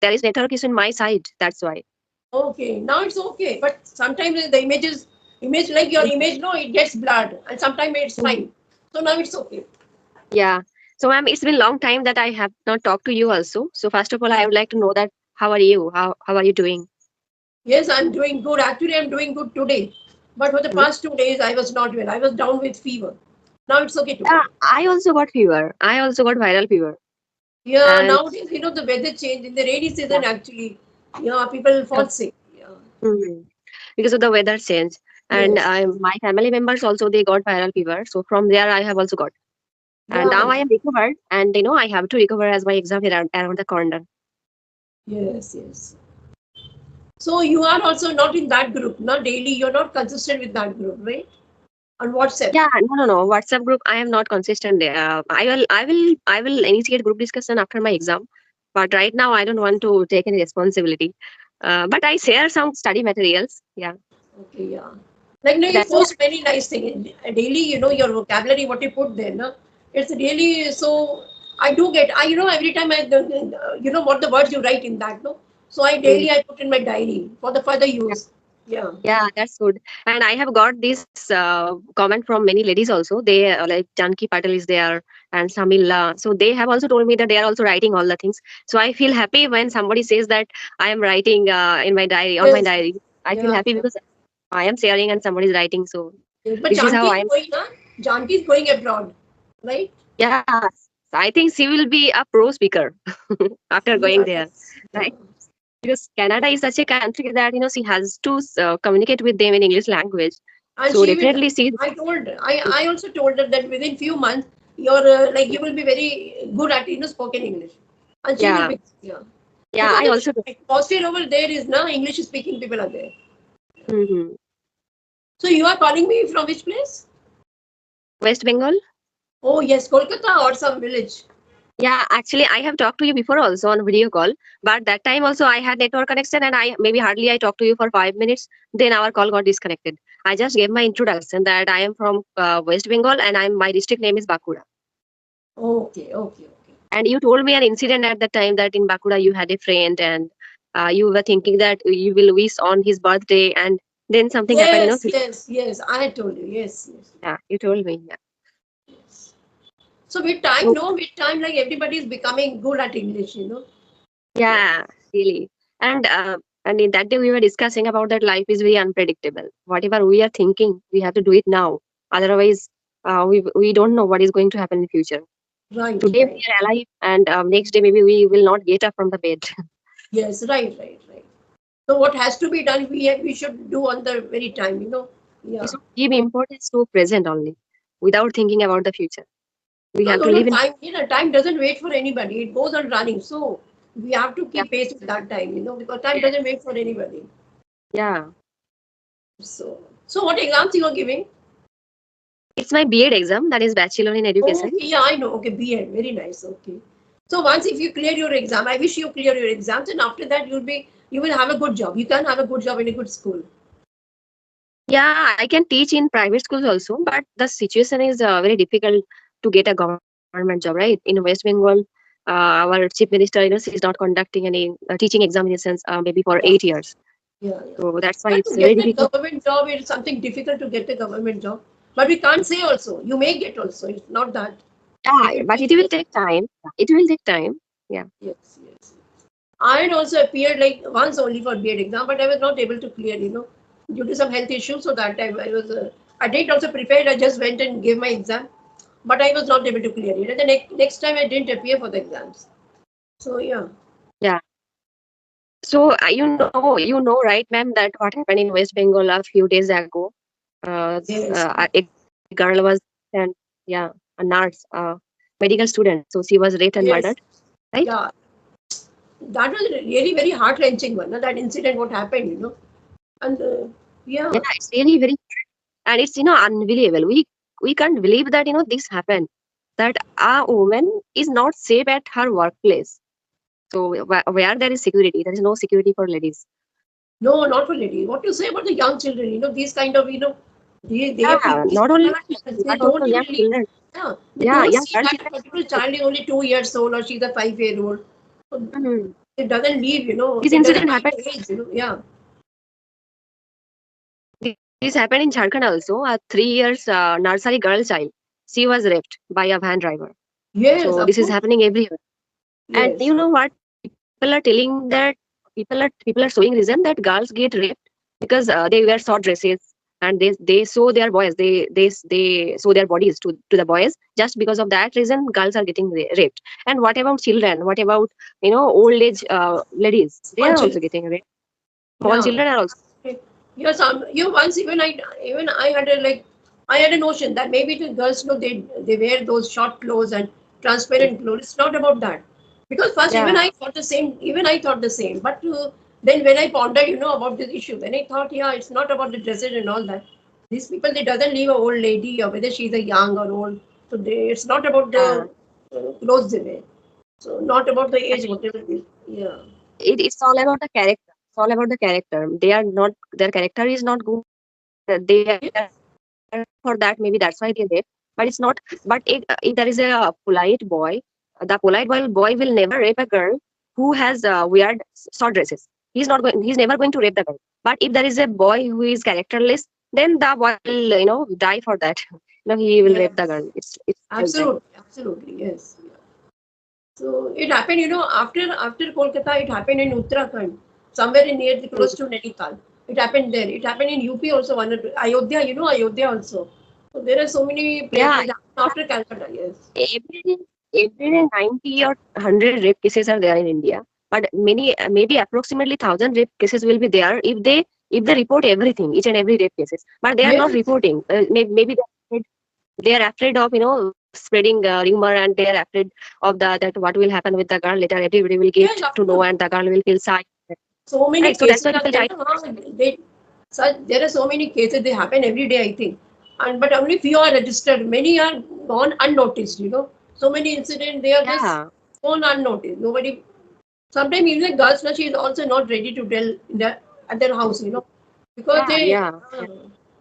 there is network issue in my side. That's why. Okay, now it's okay. But sometimes the image like your image, no, it gets blurred, and sometimes it's Mhm. fine. So now it's okay. Yeah. So, ma'am, it's been a long time that I have not talked to you also. So, first of all, I Yeah. would like to know that how are you? How are you doing? Yes, I'm doing good. Actually, I'm doing good today. But for the Hmm? past 2 days, I was not well. I was down with fever. Now it's okay Yeah, today. I also got fever. I also got viral fever. Yeah, And nowadays, the weather change in the rainy yeah. season, actually. Yeah, people fall sick. Yeah. Mhm. Because of the weather change. And Yes. my family members also, they got viral fever. So from there, I have also got. And Yeah, now I yeah. am recovered. And I have to recover as my exam is around the corner. Yes, yes. So you are also not in that group, not daily. You're not consistent with that group, right? On WhatsApp. Yeah, no. WhatsApp group, I am not consistent there. I will initiate group discussion after my exam. But right now, I don't want to take any responsibility. But I share some study materials. Yeah, Okay, yeah. Like, no, you that's why. post many nice things. Daily, your vocabulary, what you put there, no? It's really so. I do get, every time what the words you write in that, no? So Mm. I put in my diary for the further use. Yeah. Yeah, that's good. And I have got this comment from many ladies also. They like Janki Patel is there and Samilla. So they have also told me that they are also writing all the things. So I feel happy when somebody says that I am writing in my diary, on my Yes. diary. I feel Yeah. happy because I am sharing and somebody is writing. So Yes. But this is how Janki I is am. going, huh? Janki is going abroad, right? Yeah, I think she will be a pro speaker after going Yeah. there, Yes. Yeah. right? Because Canada is such a country that she has to communicate with them in English language. And So she will. definitely she. I also told her that within few months, you will be very good at spoken English, and she will Yeah, be, yeah, yeah. because I the also do. atmosphere over there is now English speaking people are there. Mhm. So you are calling me from which place? West Bengal. Oh yes, Kolkata or some village. Yeah, actually, I have talked to you before also on video call, but that time also I had network connection and I maybe hardly I talked to you for 5 minutes. Then our call got disconnected. I just gave my introduction that I am from West Bengal and my district name is Bankura. Okay, okay, okay. And you told me an incident at the time that in Bankura you had a friend and you were thinking that you will wish on his birthday and then something happened. Yes, yes, yes. I had told you. Yes, yes, Yeah, you told me. Yeah. yes. So with time, So, no, with time, like everybody is becoming good at English. Yeah. yeah, really. And in that day we were discussing about that life is very unpredictable. Whatever we are thinking, we have to do it now. Otherwise, we don't know what is going to happen in the future. Right, Today we right. are alive, and next day maybe we will not get up from the bed. Yes, right, right, right. So what has to be done, we should do on the very time. We Yeah. should give importance to present only, without thinking about the future. We Because have to live in. time doesn't wait for anybody. It goes on running. So we have to Yeah, keep pace with that time, because time doesn't wait for anybody. yeah. So what exams you are giving? It's my BEd exam, that is Bachelor in Education. Okay, yeah, I know. Okay, B.Ed. Very nice. Okay. So once if you clear your exam, I wish you clear your exams, and after that you will have a good job. You can have a good job in a good school. Yeah, I can teach in private schools also, but the situation is very difficult to get a government job, right? In West Bengal, our chief minister, she's not conducting any teaching examinations maybe for Yeah, 8 years. yeah, yeah. So that's why But it's to very get a difficult. government job, it's something difficult to get a government job. But we can't say also. You may get also. It's not that. If Yeah, you but take it will this, take time. It will take time. Yeah. yes, yes. I had also appeared like once only for B.Ed exam, but I was not able to clear, due to some health issues. So that time I didn't also prepared. I just went and gave my exam, but I was not able to clear it. And the next time I didn't appear for the exams. So yeah, Yeah. So you know, right, ma'am, that what happened in West Bengal a few days ago. yes, A girl was and yeah, a nurse, medical student. So she was raped and yes, murdered, right? yeah. That was really very heart wrenching one. That incident, what happened, and Yeah, yeah, it's really very, and it's unbelievable. We can't believe that this happened. That a woman is not safe at her workplace. So where there is security, there is no security for ladies. no, not for ladies. What to say about the young children? These kind of, Yeah, these not people only are women, they but also don't young even children. yeah, they Yeah, don't young see girl that children. particular child is only 2 years old or she's a 5-year old. So Mhm. It doesn't leave, This it doesn't incident mind happened. the age, Yeah. This happened in Jharkhand also. A 3 years nursery girl child. She was raped by a van driver. Yes, So of this is course. happening everywhere. And Yes. you know what? People are telling that people are showing reason that girls get raped because they wear short dresses and they show their boys. They show their bodies to the boys. Just because of that reason, girls are getting raped. And what about children? What about old age ladies? They Small are also children. getting raped. Small Yeah. children are also. Okay. Yes, once even I had I had a notion that maybe the girls they wear those short clothes and transparent clothes. It's not about that, because first Yeah. even I thought the same. But then when I pondered about this issue, then I thought, yeah, it's not about the dresses and all that. These people, they doesn't leave a old lady or whether she's a young or old. So it's not about Yeah. the clothes they wear. So not about the age, And whatever it is. Yeah. it's all about the character. It's all about the character. They are not. Their character is not good. They are Yes. for that. Maybe that's why they rape. But it's not. But if there is a polite boy, the polite boy will never rape a girl who has weird short dresses. He's not going. He's never going to rape the girl. But if there is a boy who is characterless, then the boy will die for that. He will rape the Yes. girl. It's like that. Absolutely. Absolutely. Yes. So it happened, after Kolkata, it happened in Uttarakhand, somewhere in near the Mm. close to Nainital. It happened there. It happened in UP also, one or two. Ayodhya, Ayodhya also. So there are so many Yeah. places after Calcutta. Yes. Every day 90 or 100 rape cases are there in India. But many, maybe approximately 1,000 rape cases will be there if they report everything, each and every rape cases. But they are not Yes. reporting. Maybe they are afraid of spreading rumor, and they are afraid of that what will happen with the girl later. Everybody will get Yes, of to know, course. and the girl will feel sad. So many Right. So that's cases why are people there. try. There are so many cases, they happen every day, I think. And but only few are registered. Many are gone unnoticed. So many incidents, they are just Yeah. gone unnoticed. Nobody. Sometimes even the girls now, she is also not ready to tell at their house, because Yeah. Yeah. Yeah.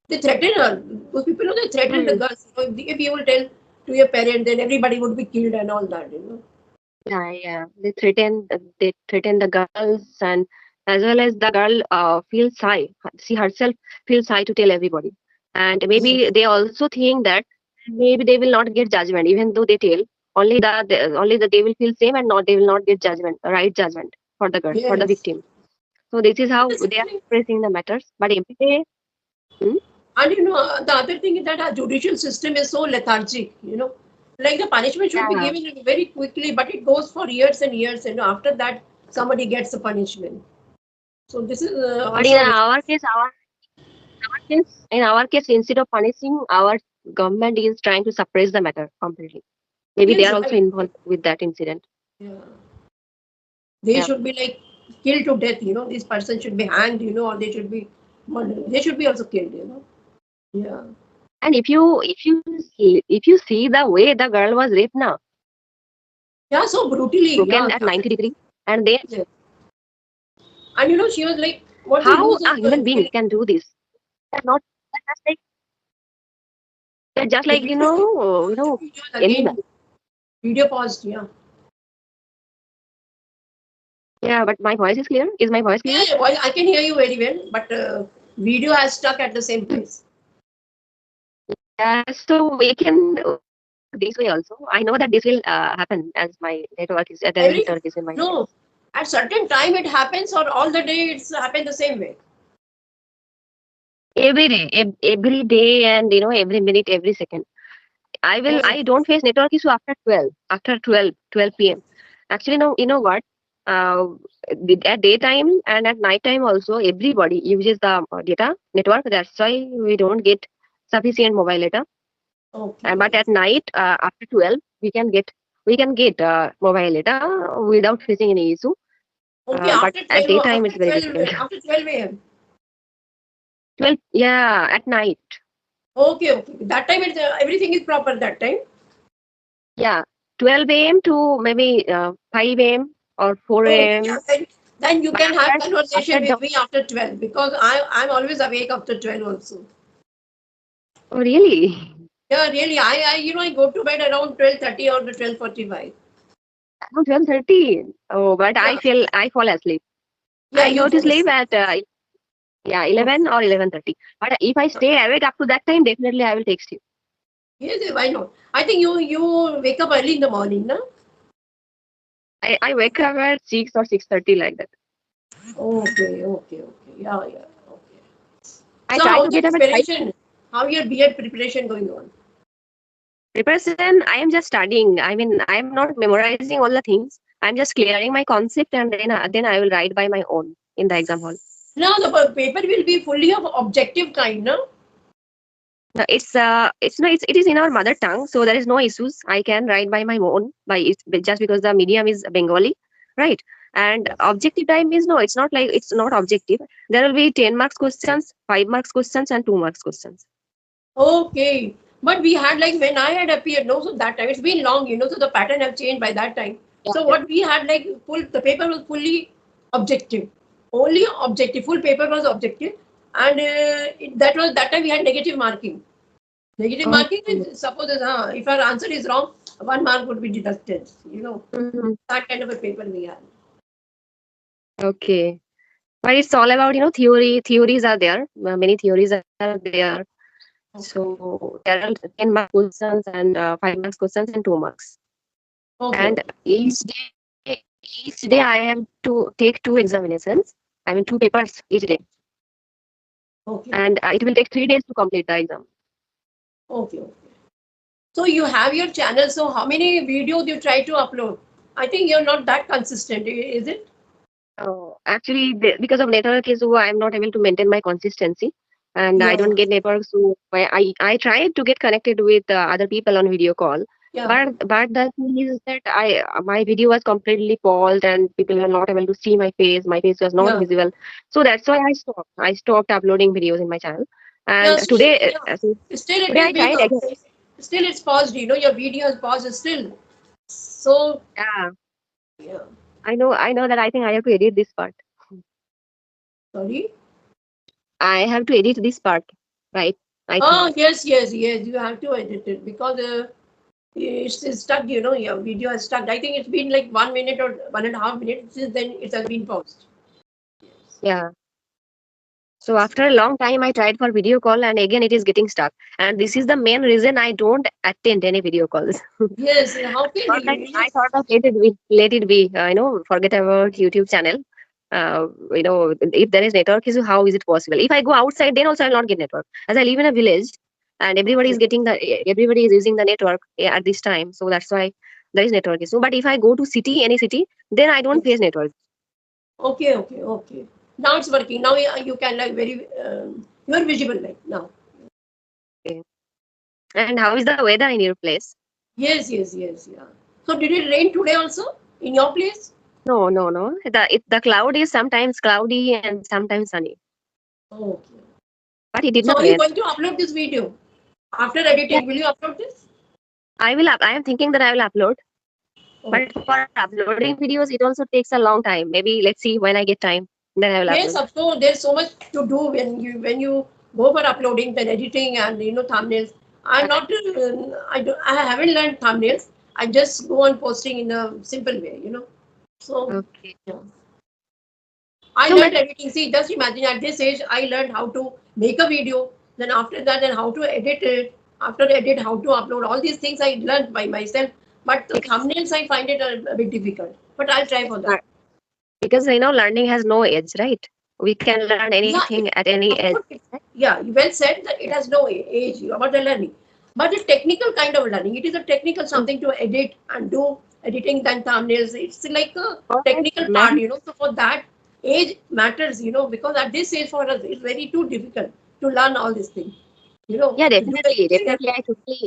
they threaten her. Those people, they threaten the Hmm. girls. If you will tell to your parent, then everybody would be killed and all that. Yeah, yeah. They threaten the girls, and as well as the girl feels shy. She herself feels shy to tell everybody. And maybe Yes, they also think that maybe they will not get judgment, even though they tell. Only the they will feel shame, and not they will not get judgment, right judgment for the girl, for the yes. victim. So this is And how the they are second thing, expressing the matters. But every day, hmm, and the other thing is that our judicial system is so lethargic. Like the punishment should be yeah. given very quickly, but it goes for years and years. After that, somebody gets the punishment. So this is But in also a very. our case, instead of punishing, our government is trying to suppress the matter completely. Maybe they Yes, are also right. involved with that incident. Yeah. They Yeah. should be like killed to death. This person should be hanged, or they should be murdered. They should be also killed. Yeah. And if you see the way the girl was raped now, Yeah, so brutally. broken Yeah. at 90 degrees, and they Yeah. And she was like, what's the how use a of human being killing? can do this? They're not they're just like The video is animal. again, video paused. Yeah. Yeah, but my voice is clear. Is my voice clear? Yeah, well, I can hear you very well, but video has stuck at the same place. So we can talk this way also. I know that this will happen as my network is the Every network is in my place. no, at certain time it happens, or all the day it's happened the same way. Every day, every day, and every minute, every second. Oh, I don't face network issue after 12 p.m. Actually, no, you know what? Uh, at daytime and at night time also, everybody uses the data network. That's why we don't get sufficient mobile data. And but okay. at night, after 12, we can get mobile data without facing any issue. Okay, But after at 12, daytime, it's very difficult. after 12 a.m. 12, yeah, at night. Okay, okay. That time everything is proper that time. Yeah, 12 a.m. to maybe 5 a.m. or 4 Okay, yeah. a.m. Then you But can have after conversation the with me after 12, because I'm always awake after 12 also. oh, really? Yeah, really. I go to bed around 12:30 or the 12:45. No, 12:30. Oh, but Yeah, I fall asleep. yeah, I you go to fall sleep asleep. at yeah, Okay. 11 or 11:30. But if I stay awake up to that time, definitely I will text you. Yes, yes, why not? I think you wake up early in the morning, no? I wake up at 6 or 6:30 like that. Okay, okay, okay. Yeah, yeah. Okay. I So try how's to your get up at 5. preparation? How your B.Ed preparation going on? Preparation, I am just studying. I mean, I am not memorizing all the things. I'm just clearing my concept and then I will write by my own in the exam hall. Now the paper will be fully of objective kind, no? It's no, it is in our mother tongue, so there is no issues. I can write by my own just because the medium is Bengali, right? And objective time is no, it's not like it's not objective. There will be 10 marks questions, 5 marks questions, and 2 marks questions. Okay. But we had like when I had appeared, no, so that time it's been long, so the pattern have changed by that time. Yeah, So yeah. what we had like full the paper was fully objective, only objective. Full paper was objective, and that was that time we had negative marking. Negative marking Okay. is suppose if our answer is wrong, 1 mark would be deducted. Mhm. That kind of a paper we had. Okay. But it's all about theory. Theories are there. Many theories are there. Okay. So there are 10 mark questions and 5 marks questions and 2 marks. Okay. And Okay. each day I have to take two examinations. I mean, two papers each day, Okay. and it will take 3 days to complete the exam. Okay. Okay. So you have your channel. So how many videos you try to upload? I think you're not that consistent, is it? Actually, because of network issue, I am not able to maintain my consistency, and I Yeah. don't get network. So I tried to get connected with other people on video call, Yeah. but the thing is that I my video was completely paused, and people were not able to see my face. My face was not Yeah. visible, so that's why I stopped. I stopped uploading videos in my channel, Yeah. and Still, yeah. so Still, it today is I being tried again. still it's paused. Your video is paused still. So Yeah, yeah. I know that I think I have to edit this part. Sorry. I have to edit this part, right? I think. Oh yes, yes, yes. You have to edit it because it's stuck. Your video is stuck. I think it's been like 1 minute or 1.5 minutes since then it has been paused. Yeah. So after a long time, I tried for video call, and again it is getting stuck. And this is the main reason I don't attend any video calls. Yes. How can Thought that you? I Yes. thought of let it be. Forget about YouTube channel. If there is network issue, how is it possible? If I go outside, then also I will not get network. As I live in a village, and Okay. everybody is using the network at this time, so that's why there is network issue. But if I go to any city, then I don't face Yes. network. Okay. Okay. Okay. Now it's working. Now you can like you are visible like now. Okay. And how is the weather in your place? Yes. Yes. Yes. Yeah. So did it rain today also in your place? No, no, no. The cloud is sometimes cloudy and sometimes sunny, Okay. but it did So not are you rain. going to upload this video after Yeah, editing? Will you upload this? I will. I am thinking that I will upload, but Okay. for uploading videos, it also takes a long time. Maybe let's see when I get time, then I will upload. Yes, of course. There's so much to do when you go for uploading, then editing, and thumbnails. I'm Yeah. not. I haven't learned thumbnails. I just go on posting in a simple way. So Okay. yeah. I So, ma'am, learned editing. See, just imagine at this age, I learned how to make a video. Then after that, then how to edit it. After edit, how to upload. All these things I learned by myself. But the because thumbnails, I find it a bit difficult. But I'll try for that. learning has no age, right? We can learn Yeah, anything at any of age. course, Right? yeah, you well said that it has no age about the learning. But the technical kind of learning, it is a technical Mm. something to edit and do editing, then thumbnails. It's like a But technical part. ma'am, So for that, age matters. Because at this age for us, it's very too difficult to learn all these things. yeah, To do editing. definitely, I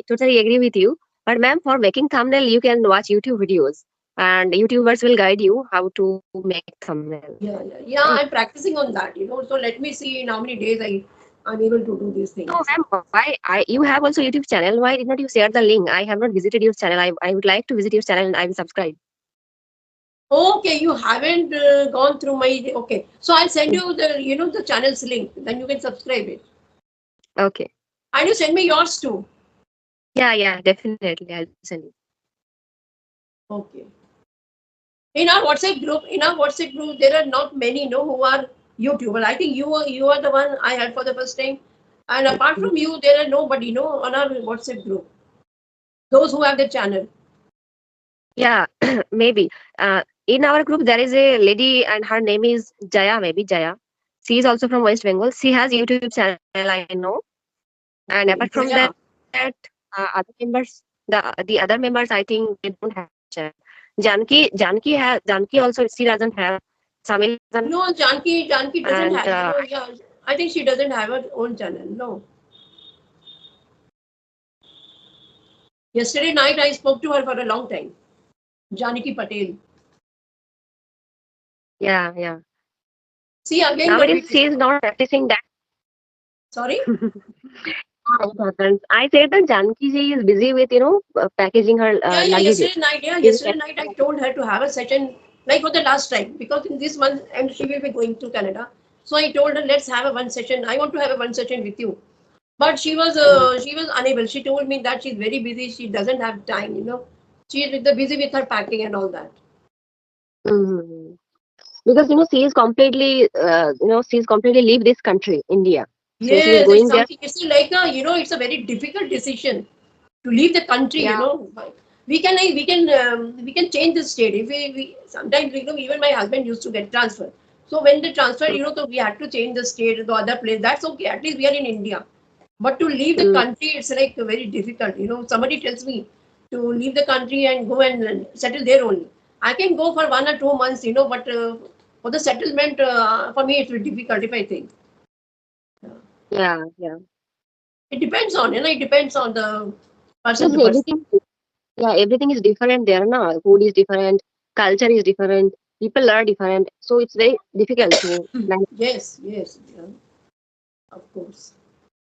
totally agree with you. But ma'am, for making thumbnail, you can watch YouTube videos, and YouTubers will guide you how to make thumbnail, Yeah, yeah, right? yeah. I'm practicing on that. So let me see in how many days I'm able to do these So, things. ma'am, you have also YouTube channel. Why did not you share the link? I have not visited your channel. I would like to visit your channel and I will subscribe. Okay, you haven't gone through my. Okay, so I'll send Mm. you the channel's link. Then you can subscribe it. Okay. And you send me yours too. Yeah, yeah, definitely. I'll send you. Okay. In our WhatsApp group, there are not many, who are YouTuber. I think you are the one I heard for the first time. And apart from you, there are nobody, on our WhatsApp group. Those who have the channel. Yeah, maybe. In our group, there is a lady, and her name is Jaya. Maybe Jaya. She is also from West Bengal. She has YouTube channel, I know. And apart from Okay, that, Jaya. the other members, I think they don't have channel. Janki also, she doesn't have. Samil doesn't have. No, Janki And doesn't have, yeah. I think she doesn't have her own channel. No. Yesterday night I spoke to her for a long time. Janaki Patel. yeah, yeah. See, again got Nowadays, she busy. is not practicing that. Sorry? It happens. I said that Janki ji is busy with, packaging her Yeah, yeah, luggages. She's yesterday night I told her to have a session like for the last time because in this month and she will be going to Canada. So I told her let's have a one session. I want to have a one session with you. But she was unable. She told me that she's very busy. She doesn't have time. She is busy with her packing and all that. Mhm. Because she's completely leave this country, India. So she is Yes, it's going there. something. It's like it's a very difficult decision to leave the country. Yeah. But we can change the state if we sometimes even my husband used to get transferred. So when they transferred, so we had to change the state to the other place. That's okay. At least we are in India. But to leave the Mm. country, it's like very difficult. Somebody tells me to leave the country and go and settle there only. I can go for 1 or 2 months, but for the settlement, for me, it's very difficult if I think. Yeah, yeah. It depends on the person Because to person. everything is different there now. Food is different, culture is different, people are different. So it's very difficult to manage. Yes, yes, yeah, of course.